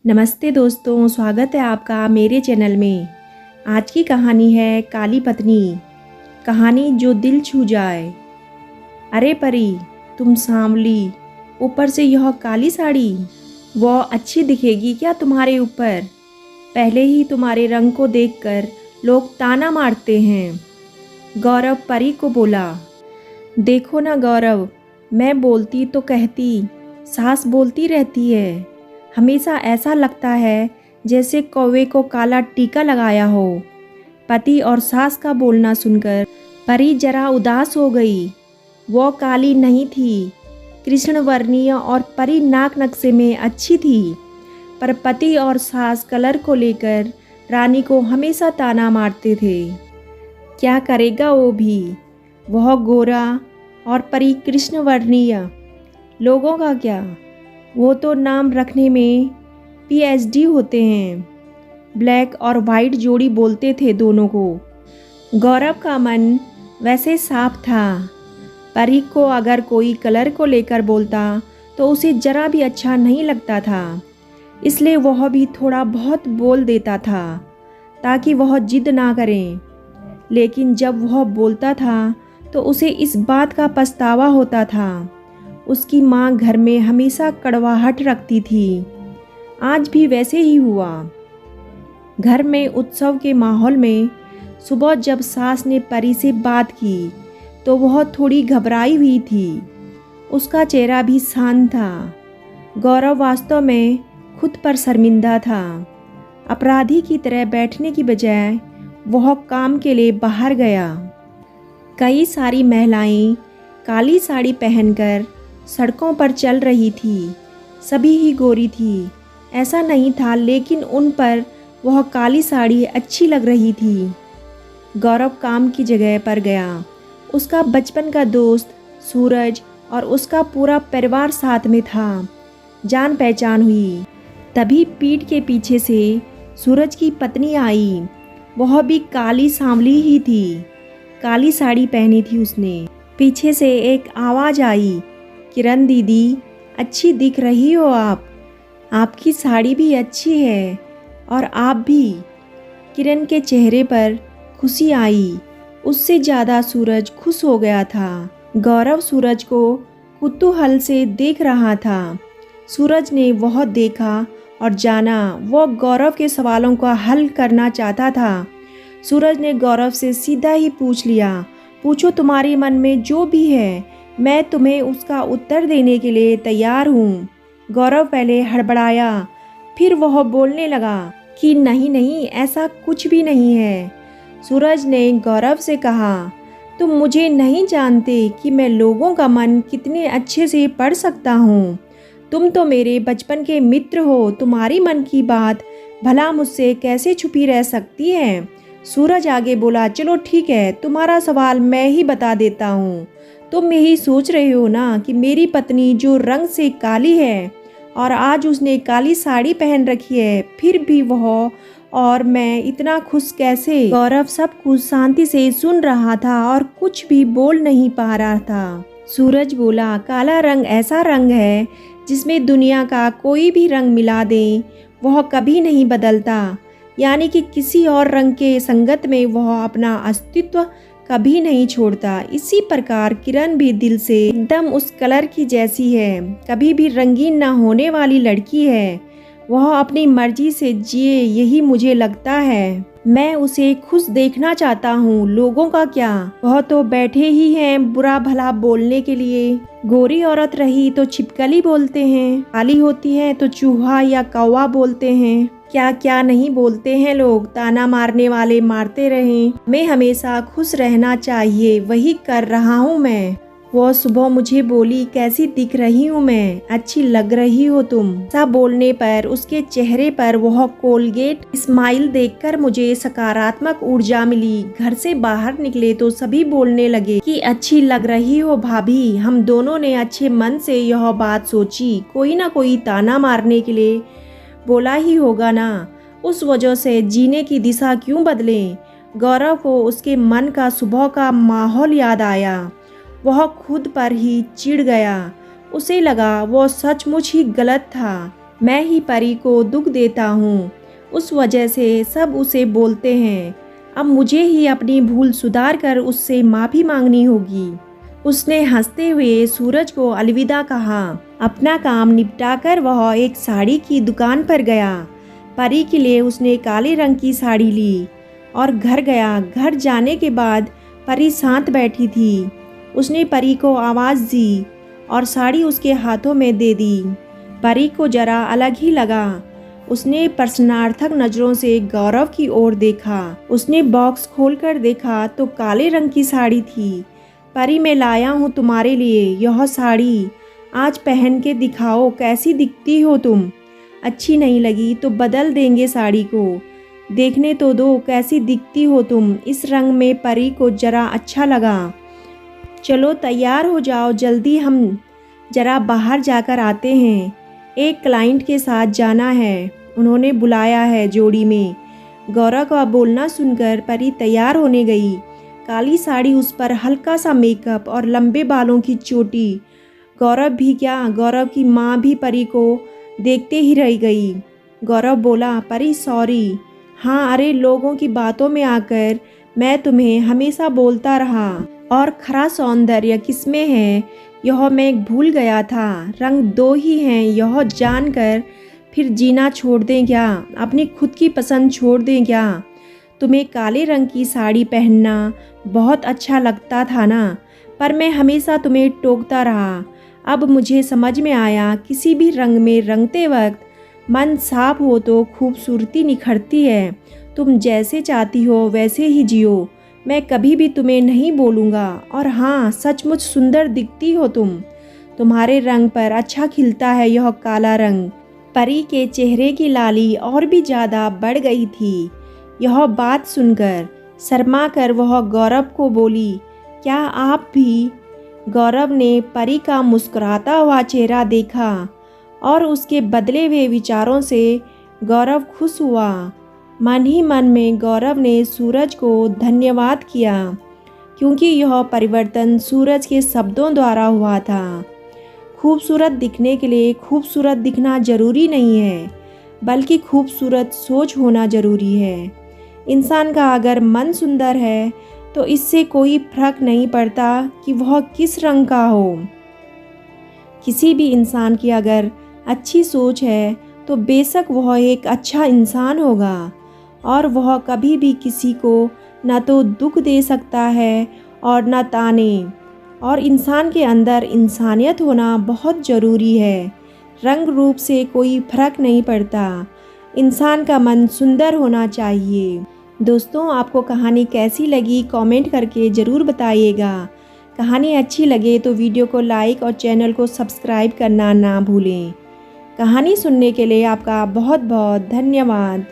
नमस्ते दोस्तों, स्वागत है आपका मेरे चैनल में। आज की कहानी है काली पत्नी, कहानी जो दिल छू जाए। अरे परी, तुम सांवली, ऊपर से यह काली साड़ी, वह अच्छी दिखेगी क्या तुम्हारे ऊपर? पहले ही तुम्हारे रंग को देखकर लोग ताना मारते हैं। गौरव परी को बोला। देखो ना गौरव, मैं बोलती तो कहती, सास बोलती रहती है। हमेशा ऐसा लगता है जैसे कौवे को काला टीका लगाया हो। पति और सास का बोलना सुनकर परी जरा उदास हो गई। वो काली नहीं थी, कृष्णवर्णीय और परी नाक नक्शे में अच्छी थी, पर पति और सास कलर को लेकर रानी को हमेशा ताना मारते थे। क्या करेगा वो भी, वह गोरा और परी कृष्णवर्णीय। लोगों का क्या, वो तो नाम रखने में पीएचडी होते हैं। ब्लैक और वाइट जोड़ी बोलते थे दोनों को। गौरव का मन वैसे साफ था। परी को अगर कोई कलर को लेकर बोलता तो उसे जरा भी अच्छा नहीं लगता था, इसलिए वह भी थोड़ा बहुत बोल देता था ताकि वह जिद ना करें। लेकिन जब वह बोलता था तो उसे इस बात का पछतावा होता था। उसकी माँ घर में हमेशा कड़वाहट रखती थी। आज भी वैसे ही हुआ। घर में उत्सव के माहौल में सुबह जब सास ने परी से बात की तो वह थोड़ी घबराई हुई थी। उसका चेहरा भी शांत था। गौरव वास्तव में खुद पर शर्मिंदा था। अपराधी की तरह बैठने की बजाय वह काम के लिए बाहर गया। कई सारी महिलाएं काली साड़ी पहनकर सड़कों पर चल रही थी। सभी ही गोरी थी, ऐसा नहीं था, लेकिन उन पर वह काली साड़ी अच्छी लग रही थी। गौरव काम की जगह पर गया। उसका बचपन का दोस्त सूरज और उसका पूरा परिवार साथ में था। जान पहचान हुई। तभी पीठ के पीछे से सूरज की पत्नी आई। वह भी काली सांवली ही थी। काली साड़ी पहनी थी उसने। पीछे से एक आवाज़ आई, किरण दीदी, अच्छी दिख रही हो आप। आपकी साड़ी भी अच्छी है और आप भी। किरण के चेहरे पर खुशी आई। उससे ज़्यादा सूरज खुश हो गया था। गौरव सूरज को कुतूहल से देख रहा था। सूरज ने वह देखा और जाना वो गौरव के सवालों का हल करना चाहता था। सूरज ने गौरव से सीधा ही पूछ लिया, पूछो तुम्हारे मन में जो भी है, मैं तुम्हें उसका उत्तर देने के लिए तैयार हूँ। गौरव पहले हड़बड़ाया, फिर वह बोलने लगा कि नहीं नहीं, ऐसा कुछ भी नहीं है। सूरज ने गौरव से कहा, तुम मुझे नहीं जानते कि मैं लोगों का मन कितने अच्छे से पढ़ सकता हूँ। तुम तो मेरे बचपन के मित्र हो। तुम्हारी मन की बात भला मुझसे कैसे छुपी रह सकती है। सूरज आगे बोला, चलो ठीक है, तुम्हारा सवाल मैं ही बता देता हूँ। तुम यही सोच रहे हो ना कि मेरी पत्नी जो रंग से काली है और आज उसने काली साड़ी पहन रखी है, फिर भी वह और मैं इतना खुश कैसे? गौरव सब कुछ शांति से सुन रहा था और कुछ भी बोल नहीं पा रहा था। सूरज बोला, काला रंग ऐसा रंग है जिसमें दुनिया का कोई भी रंग मिला दे वह कभी नहीं बदलता, यानी कि किसी और रंग के संगत में वह अपना अस्तित्व कभी नहीं छोड़ता। इसी प्रकार किरण भी दिल से एकदम उस कलर की जैसी है, कभी भी रंगीन ना होने वाली लड़की है। वह अपनी मर्जी से जिए, यही मुझे लगता है। मैं उसे खुश देखना चाहता हूँ। लोगों का क्या, वह तो बैठे ही हैं बुरा भला बोलने के लिए। गोरी औरत रही तो छिपकली बोलते हैं, काली होती है तो चूहा या कौवा बोलते हैं। क्या क्या नहीं बोलते हैं लोग। ताना मारने वाले मारते रहें। मैं हमेशा खुश रहना चाहिए, वही कर रहा हूँ मैं। वो सुबह मुझे बोली, कैसी दिख रही हूँ मैं, अच्छी लग रही हो तुम। ऐसा बोलने पर उसके चेहरे पर वह कोलगेट स्माइल देखकर मुझे सकारात्मक ऊर्जा मिली। घर से बाहर निकले तो सभी बोलने लगे कि अच्छी लग रही हो भाभी। हम दोनों ने अच्छे मन से यह बात सोची, कोई ना कोई ताना मारने के लिए बोला ही होगा ना। उस वजह से जीने की दिशा क्यों बदलें। गौरव को उसके मन का सुबह का माहौल याद आया। वह खुद पर ही चिढ़ गया। उसे लगा वो सचमुच ही गलत था। मैं ही परी को दुख देता हूँ, उस वजह से सब उसे बोलते हैं। अब मुझे ही अपनी भूल सुधार कर उससे माफ़ी मांगनी होगी। उसने हंसते हुए सूरज को अलविदा कहा। अपना काम निपटाकर वह एक साड़ी की दुकान पर गया। परी के लिए उसने काले रंग की साड़ी ली और घर गया। घर जाने के बाद परी शांत बैठी थी। उसने परी को आवाज़ दी और साड़ी उसके हाथों में दे दी। परी को जरा अलग ही लगा। उसने प्रश्नार्थक नज़रों से गौरव की ओर देखा। उसने बॉक्स खोलकर देखा तो काले रंग की साड़ी थी। परी, मैं लाया हूँ तुम्हारे लिए यह साड़ी, आज पहन के दिखाओ कैसी दिखती हो तुम। अच्छी नहीं लगी तो बदल देंगे साड़ी को, देखने तो दो कैसी दिखती हो तुम इस रंग में। परी को जरा अच्छा लगा। चलो तैयार हो जाओ, जल्दी हम जरा बाहर जाकर आते हैं, एक क्लाइंट के साथ जाना है, उन्होंने बुलाया है जोड़ी में। गौरव का बोलना सुनकर परी तैयार होने गई। काली साड़ी, उस पर हल्का सा मेकअप और लंबे बालों की चोटी। गौरव भी क्या, गौरव की माँ भी परी को देखते ही रह गई। गौरव बोला, परी सॉरी। हाँ, अरे लोगों की बातों में आकर मैं तुम्हें हमेशा बोलता रहा, और खरा सौंदर्य किसमें है यह मैं भूल गया था। रंग दो ही हैं यह जानकर फिर जीना छोड़ दें क्या, अपनी खुद की पसंद छोड़ दें क्या। तुम्हें काले रंग की साड़ी पहनना बहुत अच्छा लगता था ना, पर मैं हमेशा तुम्हें टोकता रहा। अब मुझे समझ में आया, किसी भी रंग में रंगते वक्त मन साफ हो तो खूबसूरती निखरती है। तुम जैसे चाहती हो वैसे ही जियो, मैं कभी भी तुम्हें नहीं बोलूँगा। और हाँ, सचमुच सुंदर दिखती हो तुम, तुम्हारे रंग पर अच्छा खिलता है यह काला रंग। परी के चेहरे की लाली और भी ज़्यादा बढ़ गई थी। यह बात सुनकर शर्मा कर वह गौरव को बोली, क्या आप भी? गौरव ने परी का मुस्कुराता हुआ चेहरा देखा और उसके बदले हुए विचारों से गौरव खुश हुआ। मन ही मन में गौरव ने सूरज को धन्यवाद किया, क्योंकि यह परिवर्तन सूरज के शब्दों द्वारा हुआ था। खूबसूरत दिखने के लिए खूबसूरत दिखना जरूरी नहीं है, बल्कि खूबसूरत सोच होना ज़रूरी है। इंसान का अगर मन सुंदर है तो इससे कोई फर्क नहीं पड़ता कि वह किस रंग का हो। किसी भी इंसान की अगर अच्छी सोच है तो बेशक वह एक अच्छा इंसान होगा, और वह कभी भी किसी को न तो दुख दे सकता है और न ताने। और इंसान के अंदर इंसानियत होना बहुत ज़रूरी है। रंग रूप से कोई फर्क नहीं पड़ता, इंसान का मन सुंदर होना चाहिए। दोस्तों, आपको कहानी कैसी लगी कमेंट करके ज़रूर बताइएगा। कहानी अच्छी लगे तो वीडियो को लाइक और चैनल को सब्सक्राइब करना ना भूलें। कहानी सुनने के लिए आपका बहुत बहुत धन्यवाद।